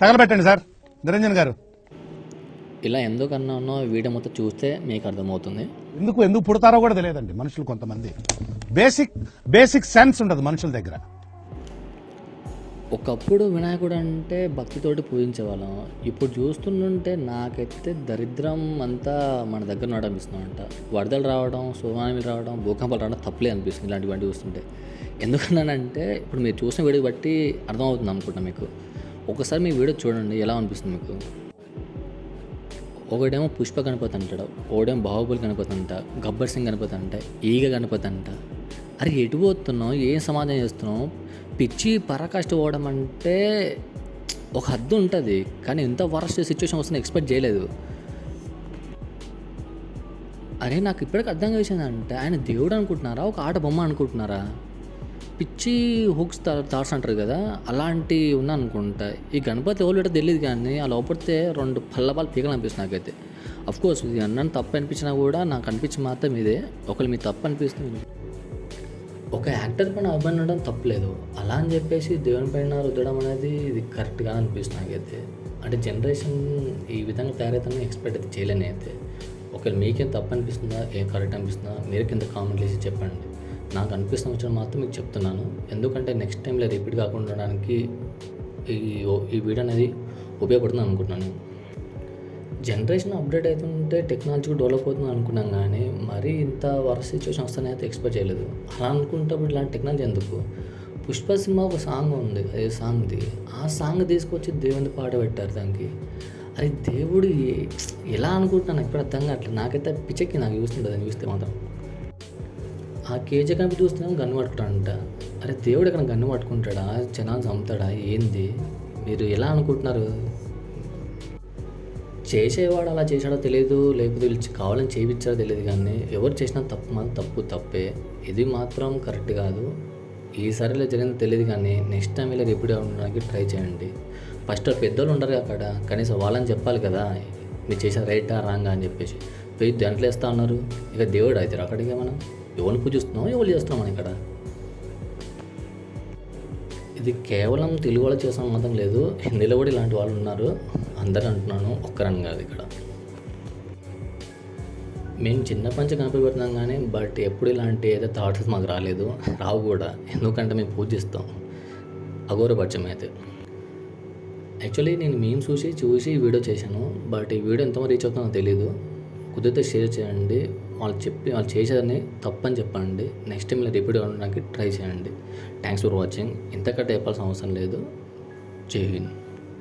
తగలబెట్టండి sir Niranjan గారు. ఇలా ఎందుకన్నానో video మొత్తం చూస్తే మీకు అర్థమవుతుంది. ఎందుకు పుడతారో కూడా తెలియదండి మనుషులు. కొంతమంది బేసిక్ సెన్స్ ఉండదు మనుషుల దగ్గర. ఒకప్పుడు వినాయకుడు అంటే భక్తితోటి పూజించేవాళ్ళం. ఇప్పుడు చూస్తుంటే నాకైతే దరిద్రం అంతా మన దగ్గర నడిపిస్తుందంట. వరదలు రావడం, సునామీలు రావడం, భూకంపాలు రావడం తప్పులే అనిపిస్తుంది ఇలాంటివన్నీ చూస్తుంటే. ఎందుకన్నానంటే ఇప్పుడు మీరు చూసిన వీడియో బట్టి అర్థమవుతుంది అనుకుంటున్నా మీకు. ఒకసారి మీ వీడియో చూడండి ఎలా అనిపిస్తుంది మీకు. ఒకడేమో పుష్ప గణపతి అంటాడు, ఒకడేమో బాహుబలి గణపతి అంట, గబ్బర్ సింగ్ గణపతి అంట, ఈగ గణపతి అంట. అరే ఎటు పోతున్నావు, ఏం సమాధానం చేస్తున్నావు? పిచ్చి పరాకాష్ట పోవడం అంటే ఒక హద్దు ఉంటుంది, కానీ ఇంత వరస్ట్ సిచ్యువేషన్ వస్తుంది ఎక్స్పెక్ట్ చేయలేదు. అరే నాకు ఇప్పటికి అర్థం చేసిందంటే ఆయన దేవుడు అనుకుంటున్నారా, ఒక ఆట బొమ్మ అనుకుంటున్నారా? పిచ్చి హుక్స్ థాట్స్ అంటారు కదా, అలాంటి ఉన్నా అనుకుంటా. ఈ గణపతి ఎవరు తెలియదు, కానీ ఆ లోపడితే 2 పల్లపాలు పీకలు అనిపిస్తుంది నాకైతే. అఫ్కోర్స్ ఇది అన్నాను తప్పు అనిపించినా కూడా నాకు అనిపించి మాత్రం ఇదే. ఒకళ్ళు మీ తప్పు అనిపిస్తుంది. ఒక యాక్టర్ పైన అభిమానం ఉండడం తప్పలేదు, అలా అని చెప్పేసి దేవుని పైన రుద్దడం అనేది ఇది కరెక్ట్గా అనిపిస్తుంది నాకైతే. అంటే జనరేషన్ ఈ విధంగా తయారైతే ఎక్స్పెక్ట్ అయితే చేయలేని అయితే. ఒకవేళ మీకేం తప్పు అనిపిస్తుందా, ఏం కరెక్ట్ అనిపిస్తుందా మీరు కింద కామెంట్ చేసి చెప్పండి. నాకు అనిపిస్తున్న వచ్చిన మాత్రం మీకు చెప్తున్నాను. ఎందుకంటే నెక్స్ట్ టైంలో రిపీట్ కాకుండా ఉండడానికి ఈ వీడియో అనేది ఉపయోగపడుతుంది అనుకుంటున్నాను. జనరేషన్ అప్డేట్ అవుతుంటే టెక్నాలజీ డెవలప్ అవుతుంది అనుకున్నాం, కానీ మరీ ఇంత వరస్ట్ సిచ్యువేషన్ వస్తానే అయితే ఎక్స్పెక్ట్ చేయలేదు. అలా అనుకుంటప్పుడు ఇలాంటి టెక్నాలజీ ఎందుకు? పుష్ప సినిమా ఒక సాంగ్ ఉంది, అదే సాంగ్ది. ఆ సాంగ్ తీసుకొచ్చి దేవుని పాట పెట్టారు దానికి. అది దేవుడు ఎలా అనుకుంటున్నాను ఇప్పుడు అర్థం కావట్లేదు నాకైతే. పిచ్చెక్కి నాకు చూస్తుంటుంది అని చూస్తే మాత్రం. ఆ కేజీ కనిపి చూస్తేనే గన్ను పట్టుకుంటాడంట. అరే దేవుడు ఎక్కడ గన్ను పట్టుకుంటాడా, జనాలు చంపుతాడా, ఏంది మీరు ఎలా అనుకుంటున్నారు? చేసేవాడు అలా చేశాడో తెలియదు, లేకపోతే వీళ్ళు కావాలని చేయించాడో తెలియదు, కానీ ఎవరు చేసినా తప్పు మాత్రం తప్పే. ఇది మాత్రం కరెక్ట్ కాదు. ఈసారిలో జరిగింది తెలియదు, కానీ నెక్స్ట్ టైం ఇలా రిపీట్ అవ్వడానికి ట్రై చేయండి. ఫస్ట్ పెద్దోళ్ళు ఉండరు అక్కడ, కనీసం వాళ్ళని చెప్పాలి కదా మీరు చేసిన రైటా రాంగా అని చెప్పేసి. పోయి దాంట్లో వేస్తూ ఉన్నారు. ఇక దేవుడు అవుతారు అక్కడికి. మనం ఎవరిని పూజిస్తున్నాం, ఎవరు చేస్తున్నాం మనం ఇక్కడ. ఇది కేవలం తెలుగు వాళ్ళు చేసిన మాత్రం లేదు, హిందీలో కూడా ఇలాంటి వాళ్ళు ఉన్నారు. అందరూ అంటున్నాను, ఒక్కరని కాదు. ఇక్కడ మేము చిన్నప్పటి నుంచి కనిపెడుతున్నాం, కానీ బట్ ఎప్పుడు ఇలాంటి ఏదో థాట్స్ మాకు రాలేదు, రావు కూడా. ఎందుకంటే మేము పూజిస్తాం అఘోరపక్షం అయితే. యాక్చువల్లీ నేను మేము చూసి వీడియో చేశాను, బట్ ఈ వీడియో ఎంతమంది రీచ్ అవుతుందో నాకు తెలీదు. కుదిరితే షేర్ చేయండి. వాళ్ళు చేసేదని తప్పని చెప్పండి. నెక్స్ట్ టైం ఇలా రిపీట్ అవ్వడానికి ట్రై చేయండి. Thanks for watching. ఇంతకంటే చెప్పాల్సిన అవసరం లేదు. జై హింద్.